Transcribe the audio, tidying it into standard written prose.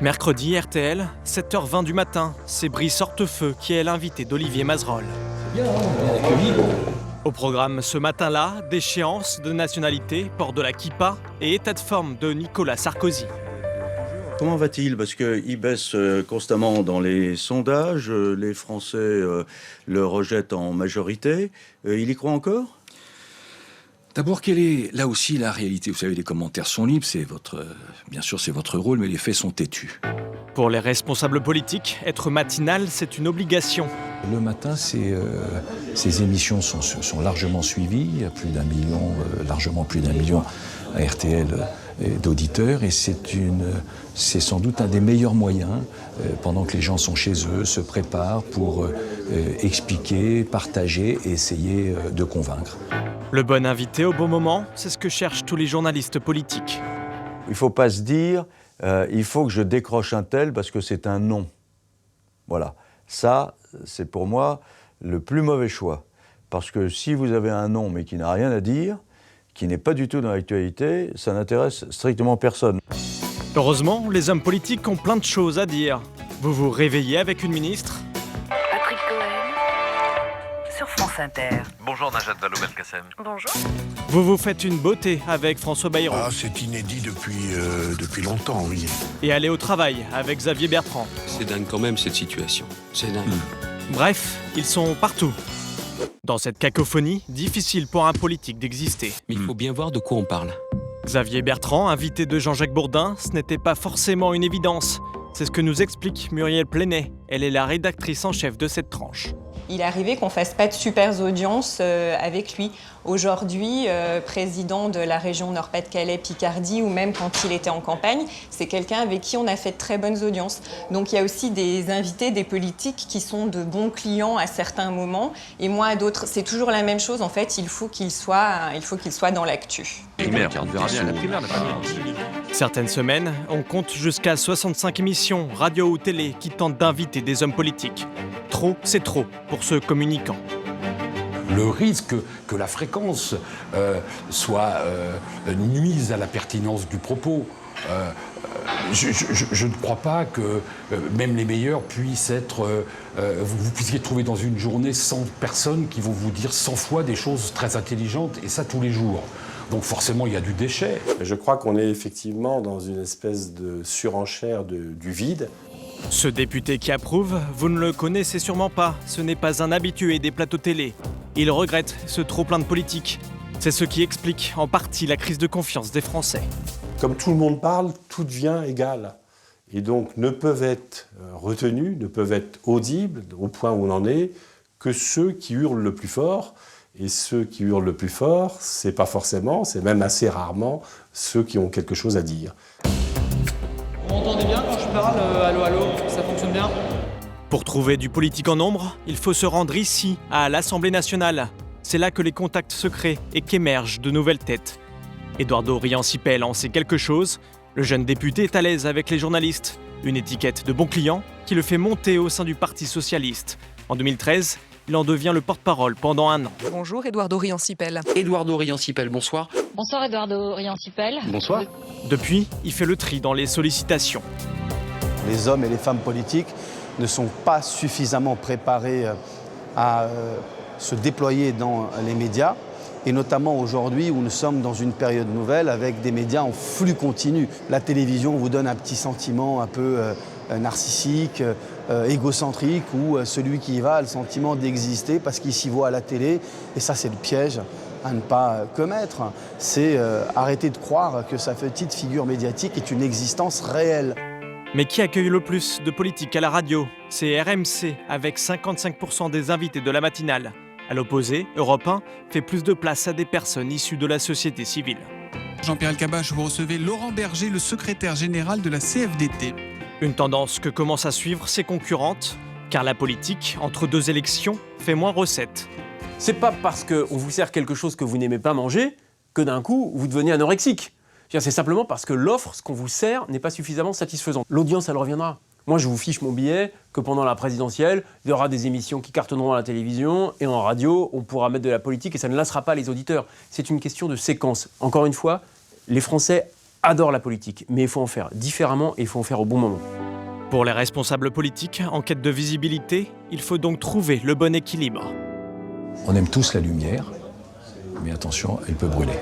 Mercredi, RTL, 7h20 du matin, c'est Brice Hortefeux qui est l'invité d'Olivier Mazerolle. Bien accueilli. Au programme ce matin-là, déchéance de nationalité, port de la kippa et état de forme de Nicolas Sarkozy. Comment va-t-il? Parce qu'il baisse constamment dans les sondages, les Français le rejettent en majorité. Il y croit encore? D'abord, quelle est là aussi la réalité? Vous savez, les commentaires sont libres, bien sûr c'est votre rôle, mais les faits sont têtus. Pour les responsables politiques, être matinal, c'est une obligation. Le matin, ces émissions sont largement suivies, plus d'un million, largement plus d'un million à RTL d'auditeurs, et c'est sans doute un des meilleurs moyens, pendant que les gens sont chez eux, se préparent pour expliquer, partager et essayer de convaincre. Le bon invité au bon moment, c'est ce que cherchent tous les journalistes politiques. Il ne faut pas se dire il faut que je décroche un tel parce que c'est un nom. Voilà. Ça, c'est pour moi le plus mauvais choix. Parce que si vous avez un nom mais qui n'a rien à dire, qui n'est pas du tout dans l'actualité, ça n'intéresse strictement personne. Heureusement, les hommes politiques ont plein de choses à dire. Vous vous réveillez avec une ministre ? Patrick Cohen, sur France Inter. Bonjour Najat Vallaud-Belkacem. Bonjour. Vous vous faites une beauté avec François Bayrou. Ah, c'est inédit depuis longtemps, oui. Et aller au travail avec Xavier Bertrand. C'est dingue quand même cette situation, c'est dingue. Bref, ils sont partout. Dans cette cacophonie, difficile pour un politique d'exister. Mais il faut bien voir de quoi on parle. Xavier Bertrand, invité de Jean-Jacques Bourdin, ce n'était pas forcément une évidence. C'est ce que nous explique Muriel Plénet. Elle est la rédactrice en chef de cette tranche. Il est arrivé qu'on ne fasse pas de super audiences avec lui. Aujourd'hui, président de la région Nord-Pas-de-Calais-Picardie, ou même quand il était en campagne, c'est quelqu'un avec qui on a fait de très bonnes audiences. Donc il y a aussi des invités, des politiques qui sont de bons clients à certains moments, et moi à d'autres. C'est toujours la même chose, en fait, il faut qu'il soit dans l'actu. Primaire, on verra bien la primaire. Certaines semaines, on compte jusqu'à 65 émissions, radio ou télé, qui tentent d'inviter des hommes politiques. Trop, c'est trop pour ce communicant. Le risque que la fréquence nuise à la pertinence du propos. Je ne crois pas que même les meilleurs puissent être... vous puissiez trouver dans une journée 100 personnes qui vont vous dire 100 fois des choses très intelligentes, et ça tous les jours. Donc forcément, il y a du déchet. Je crois qu'on est effectivement dans une espèce de surenchère du vide. Ce député qui approuve, vous ne le connaissez sûrement pas. Ce n'est pas un habitué des plateaux télé. Il regrette ce trop-plein de politique. C'est ce qui explique en partie la crise de confiance des Français. Comme tout le monde parle, tout devient égal. Et donc ne peuvent être retenus, ne peuvent être audibles au point où on en est, que ceux qui hurlent le plus fort. Et ceux qui hurlent le plus fort, c'est pas forcément, c'est même assez rarement ceux qui ont quelque chose à dire. Vous m'entendez bien quand je parle? Allô, allô, ça fonctionne bien? Pour trouver du politique en nombre, il faut se rendre ici, à l'Assemblée nationale. C'est là que les contacts se créent et qu'émergent de nouvelles têtes. Eduardo Riancipel en sait quelque chose. Le jeune député est à l'aise avec les journalistes. Une étiquette de bon client qui le fait monter au sein du Parti socialiste. En 2013, il en devient le porte-parole pendant un an. Bonjour, Eduardo Riancipel. Eduardo Riancipel, bonsoir. Bonsoir Eduardo Riancipel. Bonsoir. Depuis, il fait le tri dans les sollicitations. Les hommes et les femmes politiques ne sont pas suffisamment préparés à se déployer dans les médias, et notamment aujourd'hui où nous sommes dans une période nouvelle avec des médias en flux continu. La télévision vous donne un petit sentiment un peu narcissique, égocentrique, où celui qui y va a le sentiment d'exister parce qu'il s'y voit à la télé, et ça c'est le piège à ne pas commettre. C'est arrêter de croire que sa petite figure médiatique est une existence réelle. Mais qui accueille le plus de politiques à la radio? C'est RMC, avec 55% des invités de la matinale. À l'opposé, Europe 1 fait plus de place à des personnes issues de la société civile. Jean-Pierre Elkabbach, vous recevez Laurent Berger, le secrétaire général de la CFDT. Une tendance que commencent à suivre ses concurrentes, car la politique, entre deux élections, fait moins recette. C'est pas parce qu'on vous sert quelque chose que vous n'aimez pas manger que d'un coup, vous devenez anorexique. C'est simplement parce que l'offre, ce qu'on vous sert, n'est pas suffisamment satisfaisante. L'audience, elle reviendra. Moi, je vous fiche mon billet que pendant la présidentielle, il y aura des émissions qui cartonneront à la télévision et en radio, on pourra mettre de la politique et ça ne lassera pas les auditeurs. C'est une question de séquence. Encore une fois, les Français adore la politique, mais il faut en faire différemment et il faut en faire au bon moment. Pour les responsables politiques, en quête de visibilité, il faut donc trouver le bon équilibre. On aime tous la lumière, mais attention, elle peut brûler.